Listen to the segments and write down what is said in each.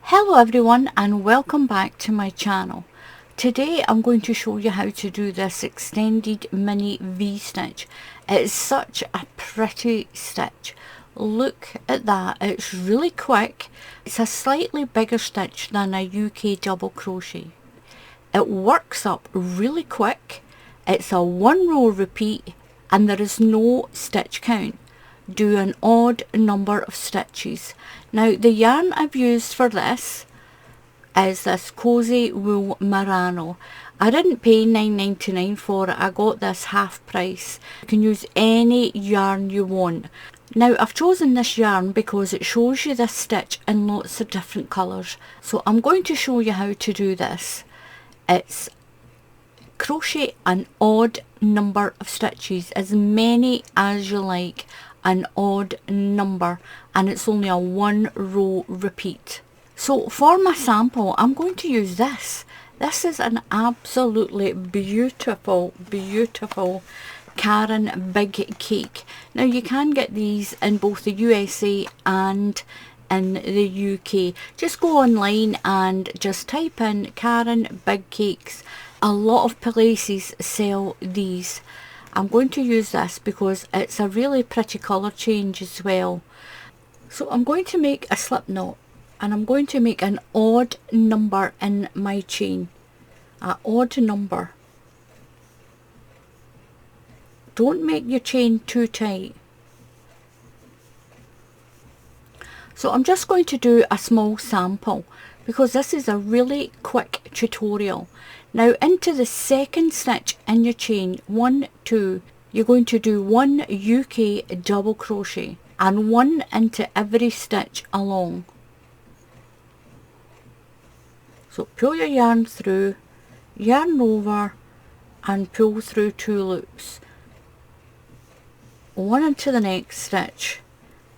Hello everyone and welcome back to my channel. Today I'm going to show you how to do this extended mini V-stitch. It's such a pretty stitch. Look at that, it's really quick. It's a slightly bigger stitch than a UK double crochet. It works up really quick. It's a 1 row repeat and there is no stitch count. Do an odd number of stitches. Now the yarn I've used for this is this Cozy Wool Merino. I didn't pay $9.99 for it, I got this half price. You can use any yarn you want. Now I've chosen this yarn because it shows you this stitch in lots of different colours. So I'm going to show you how to do this. It's crochet an odd number of stitches, as many as you like. An odd number, and it's only a 1 row repeat. So for my sample I'm going to use this. This is an absolutely beautiful Karen Big Cake. Now you can get these in both the USA and in the UK. Just go online and just type in Karen Big Cakes. A lot of places sell these. I'm going to use this because it's a really pretty colour change as well. So I'm going to make a slip knot and I'm going to make an odd number in my chain. An odd number. Don't make your chain too tight. So I'm just going to do a small sample because this is a really quick tutorial. Now into the second stitch in your chain, 1, 2, you're going to do 1 UK double crochet and 1 into every stitch along. So pull your yarn through, yarn over and pull through 2 loops. 1 into the next stitch,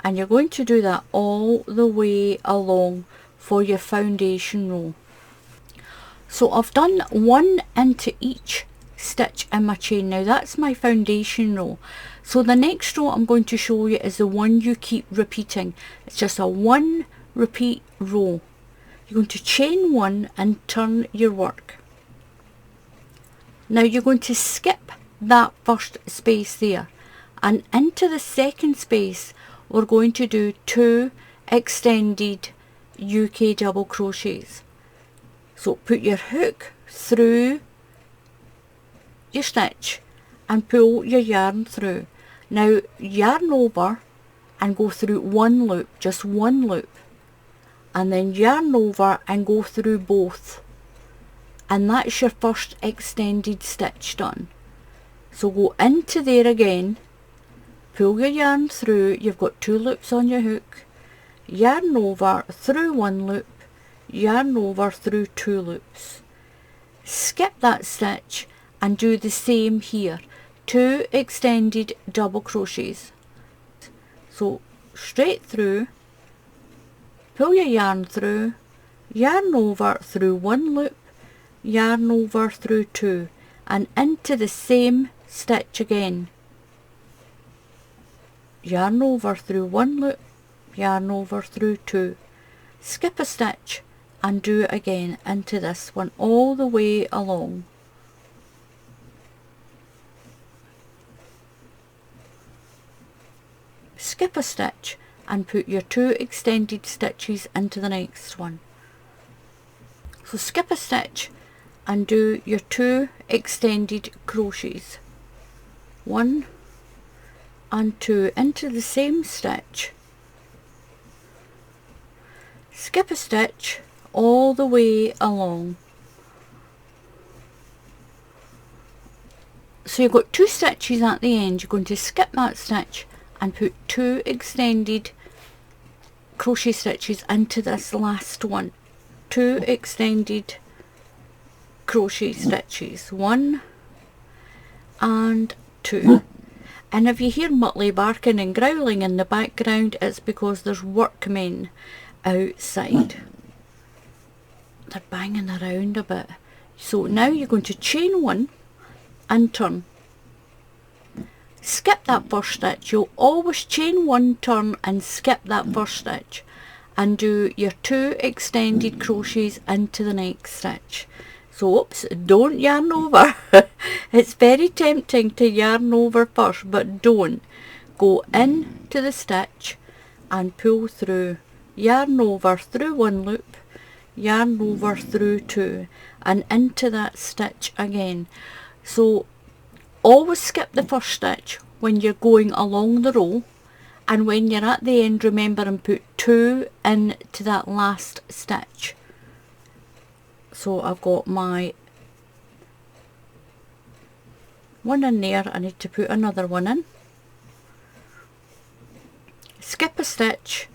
and you're going to do that all the way along for your foundation row. So I've done 1 into each stitch in my chain. Now that's my foundation row. So the next row I'm going to show you is the one you keep repeating. It's just a 1 repeat row. You're going to chain 1 and turn your work. Now you're going to skip that first space there, and into the second space we're going to do 2 extended UK double crochets. So put your hook through your stitch and pull your yarn through. Now yarn over and go through 1 loop, just 1 loop, and then yarn over and go through both, and that's your first extended stitch done. So go into there again, pull your yarn through, you've got 2 loops on your hook, yarn over through 1 loop, yarn over through 2 loops. Skip that stitch and do the same here, 2 extended double crochets. So straight through, pull your yarn through, yarn over through 1 loop, yarn over through 2 and into the same stitch again. Yarn over through 1 loop, yarn over through 2. Skip a stitch and do it again into this one all the way along. Skip a stitch and put your 2 extended stitches into the next one. So skip a stitch and do your 2 extended crochets, 1 and 2 into the same stitch. Skip a stitch all the way along. So you've got 2 stitches at the end. You're going to skip that stitch and put 2 extended crochet stitches into this last one. 2 extended crochet stitches, 1 and 2. And if you hear Muttley barking and growling in the background, it's because there's workmen outside. They're banging around a bit. So now you're going to chain 1 and turn. Skip that first stitch. You'll always chain 1, turn and skip that first stitch and do your 2 extended crochets into the next stitch. So oops, don't yarn over. It's very tempting to yarn over first, but don't. Go into the stitch and pull through, yarn over through 1 loop, yarn over through 2, and into that stitch again. So always skip the first stitch when you're going along the row, and when you're at the end, remember and put 2 into that last stitch. So I've got my one in there, I need to put another one in. Skip a stitch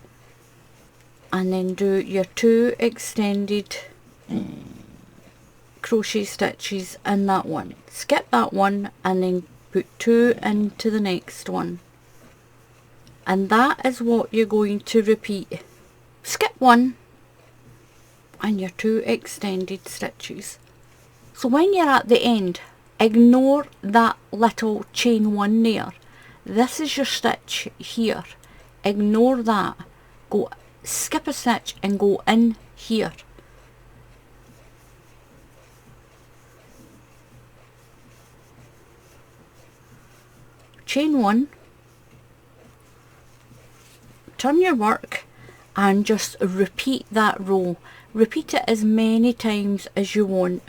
and then do your 2 extended crochet stitches in that one. Skip that one and then put 2 into the next one. And that is what you're going to repeat. Skip 1 and your 2 extended stitches. So when you're at the end, ignore that little chain 1 there. This is your stitch here. Ignore that. Go skip a stitch and go in here. Chain 1, turn your work and just repeat that row. Repeat it as many times as you want.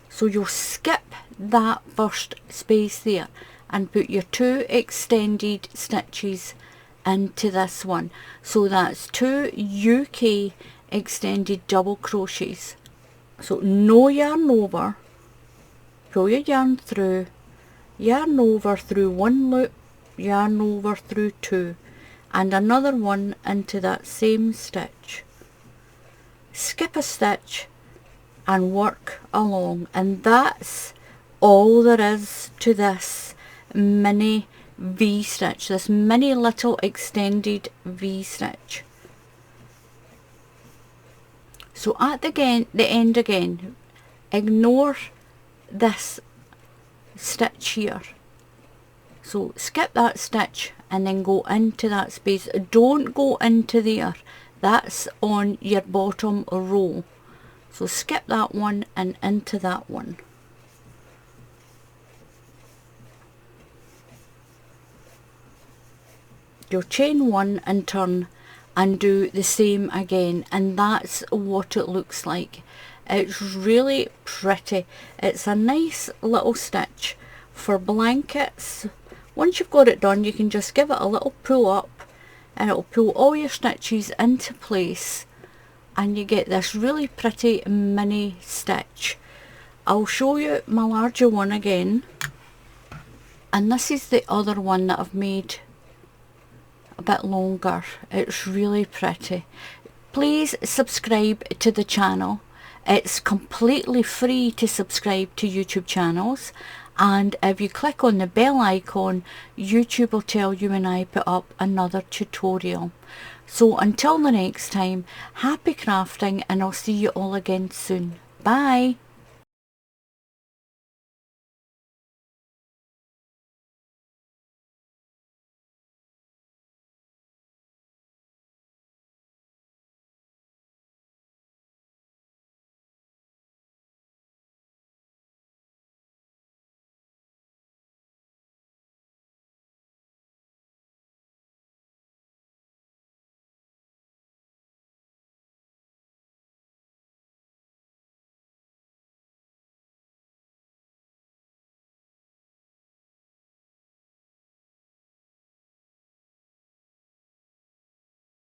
So you'll skip that first space there and put your 2 extended stitches into this one. So that's 2 UK extended double crochets. So no yarn over, pull your yarn through, yarn over through 1 loop, yarn over through 2, and another one into that same stitch. Skip a stitch and work along, and that's all there is to this mini V-stitch, this mini little extended V-stitch. So at the end again, ignore this stitch here. So skip that stitch and then go into that space. Don't go into there, that's on your bottom row. So skip that one and into that one. You'll chain 1 and turn and do the same again, and that's what it looks like. It's really pretty. It's a nice little stitch for blankets. Once you've got it done, you can just give it a little pull up and it'll pull all your stitches into place, and you get this really pretty mini stitch. I'll show you my larger one again, and this is the other one that I've made a bit longer. It's really pretty. Please subscribe to the channel. It's completely free to subscribe to YouTube channels, and if you click on the bell icon, YouTube will tell you when I put up another tutorial. So until the next time, happy crafting, and I'll see you all again soon. Bye.